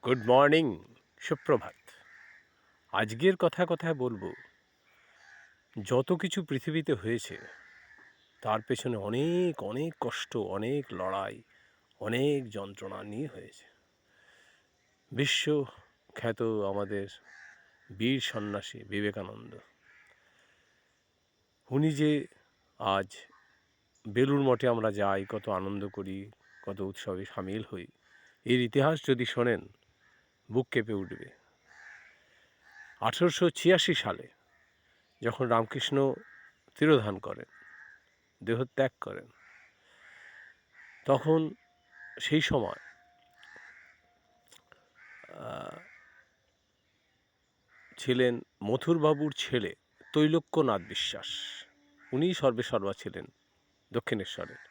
Good morning, সুপ্রভাত। আজকের কথায় বলবো, যত কিছু পৃথিবীতে হয়েছে তার পেছনে অনেক অনেক কষ্ট, অনেক লড়াই, অনেক যন্ত্রণা নিয়ে হয়েছে। বিশ্বখ্যাত আমাদের বীর সন্ন্যাসী বিবেকানন্দ, উনি যে আজ বেলুড় মঠে আমরা যাই, কত আনন্দ করি, কত উৎসবে সামিল হই, এর ইতিহাস যদি শোনেন বুক কেঁপে উঠবে। 1886 সালে যখন রামকৃষ্ণ তিরোধান করেন, দেহত্যাগ করেন, তখন সেই সময় ছিলেন মথুরবাবুর ছেলে তৈলক্যনাথ বিশ্বাস। উনিই সর্বেসর্বা ছিলেন দক্ষিণেশ্বরের।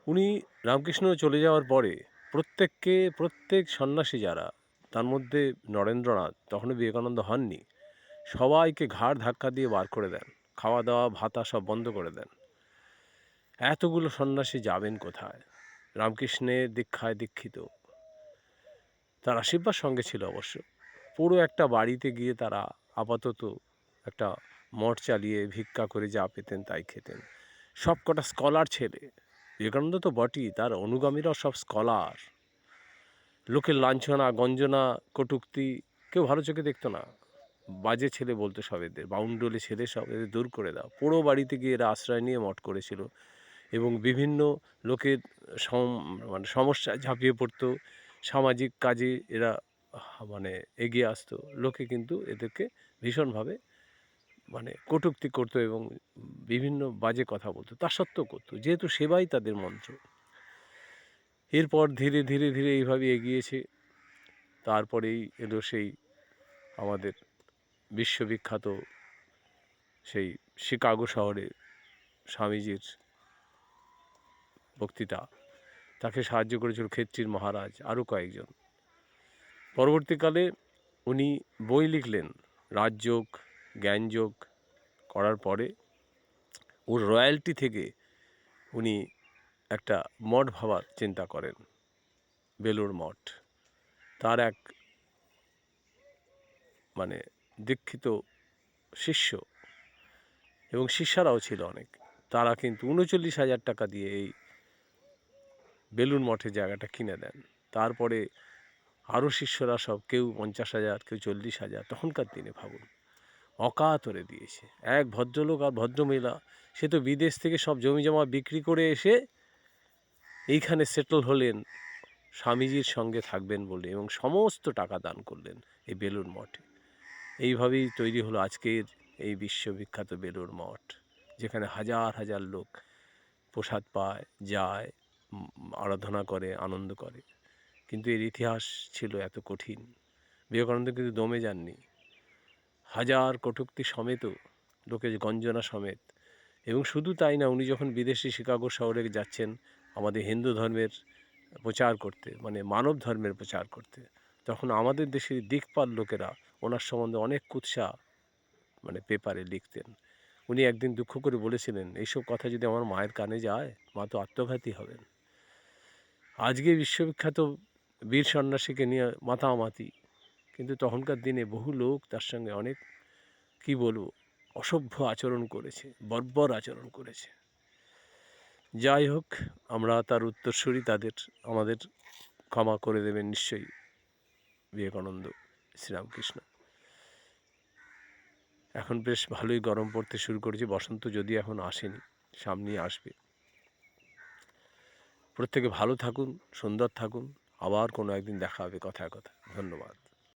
উনি রামকৃষ্ণ চলে যাওয়ার পরে প্রত্যেক সন্ন্যাসী যারা, তার মধ্যে নরেন্দ্রনাথ, তখনও বিবেকানন্দ হননি, সবাইকে ঘাড় ধাক্কা দিয়ে বার করে দেন, খাওয়া দাওয়া ভাতা সব বন্ধ করে দেন। এতগুলো সন্ন্যাসী যাবেন কোথায়? রামকৃষ্ণের দীক্ষায় দীক্ষিত, তার আশীর্বাদ সঙ্গে ছিল অবশ্য। পুরো একটা বাড়িতে গিয়ে তারা আপাতত একটা মঠ চালিয়ে ভিক্ষা করে যা পেতেন তাই খেতেন। সব কটা স্কলার ছেলে, বিবেকানন্দ তো বটেই, তার অনুগামীরাও সব স্কলার। লোকের লাঞ্ছনা, গঞ্জনা, কটূক্তি কেউ ভালো চোখে দেখতো না। বাজে ছেলে বলতো সব, এদের বাউন্ডুলে ছেলে, সব এদের দূর করে দাও। পুরো বাড়িতে গিয়ে এরা আশ্রয় নিয়ে মঠ করেছিল এবং বিভিন্ন লোকের মানে সমস্যায় ঝাঁপিয়ে পড়তো। সামাজিক কাজে এরা মানে এগিয়ে আসতো। লোকে কিন্তু এদেরকে ভীষণভাবে মানে কটূক্তি করতো এবং বিভিন্ন বাজে কথা বলতো, তা সত্ত্বেও করতো, যেহেতু সেবাই তাদের মন্ত্র। এরপর ধীরে ধীরে ধীরে এইভাবে এগিয়েছে। তারপরেই এলো সেই আমাদের বিশ্ববিখ্যাত সেই শিকাগো শহরে স্বামীজির বক্তৃতা। তাকে সাহায্য করেছিল খেত্রির মহারাজ, আরও কয়েকজন। পরবর্তীকালে উনি বই লিখলেন রাজযোগ, জ্ঞানযোগ করার পরে ওর রয়্যালটি থেকে উনি একটা মঠ ভাবার চিন্তা করেন, বেলুড় মঠ। তার এক মানে দীক্ষিত শিষ্য এবং শিষ্যারাও ছিল অনেক, তারা কিন্তু 39,000 টাকা দিয়ে এই বেলুড় মঠের জায়গাটা কিনে দেন। তারপরে আরও শিষ্যরা সব, কেউ 50,000, কেউ 40,000, তখনকার দিনে ভাবুন, অকাতরে দিয়েছে। এক ভদ্রলোক আর ভদ্রমহিলা, সে তো বিদেশ থেকে সব জমি জমা বিক্রি করে এসে এইখানে সেটেল হলেন স্বামীজির সঙ্গে থাকবেন বলে, এবং সমস্ত টাকা দান করলেন এই বেলুড় মঠে। এইভাবেই তৈরি হলো আজকের এই বিশ্ববিখ্যাত বেলুড় মঠ, যেখানে হাজার হাজার লোক প্রসাদ পায়, যায়, আরাধনা করে, আনন্দ করে। কিন্তু এর ইতিহাস ছিল এত কঠিন। বিবেকানন্দ কিন্তু দমে যাননি, হাজার কটূক্তি সমেত, লোকের গঞ্জনা সমেত। এবং শুধু তাই না, উনি যখন বিদেশি শিকাগো শহরে যাচ্ছেন আমাদের হিন্দু ধর্মের প্রচার করতে, মানে মানব ধর্মের প্রচার করতে, তখন আমাদের দেশের দিকপাল লোকেরা ওনার সম্বন্ধে অনেক কুৎসা মানে পেপারে লিখতেন। উনি একদিন দুঃখ করে বলেছিলেন, এইসব কথা যদি আমার মায়ের কানে যায়, মা তো আত্মঘাতী হবেন। আজকে বিশ্ববিখ্যাত বীর সন্ন্যাসীকে নিয়ে মাতামাতি, কিন্তু তখনকার দিনে বহু লোক তার সঙ্গে অনেক, কি বলবো, অসভ্য আচরণ করেছে, বর্বর আচরণ করেছে। যাই হোক, আমরা তার উত্তরসূরি, তাদের আমাদের ক্ষমা করে দেবেন নিশ্চয়ই বিবেকানন্দ, শ্রীরামকৃষ্ণ। এখন বেশ ভালোই গরম পড়তে শুরু করেছে, বসন্ত যদি এখন আসেনি, সামনেই আসবে। প্রত্যেকে ভালো থাকুন, সুন্দর থাকুন। আবার কোনো একদিন দেখা হবে কথায় কথায়। ধন্যবাদ।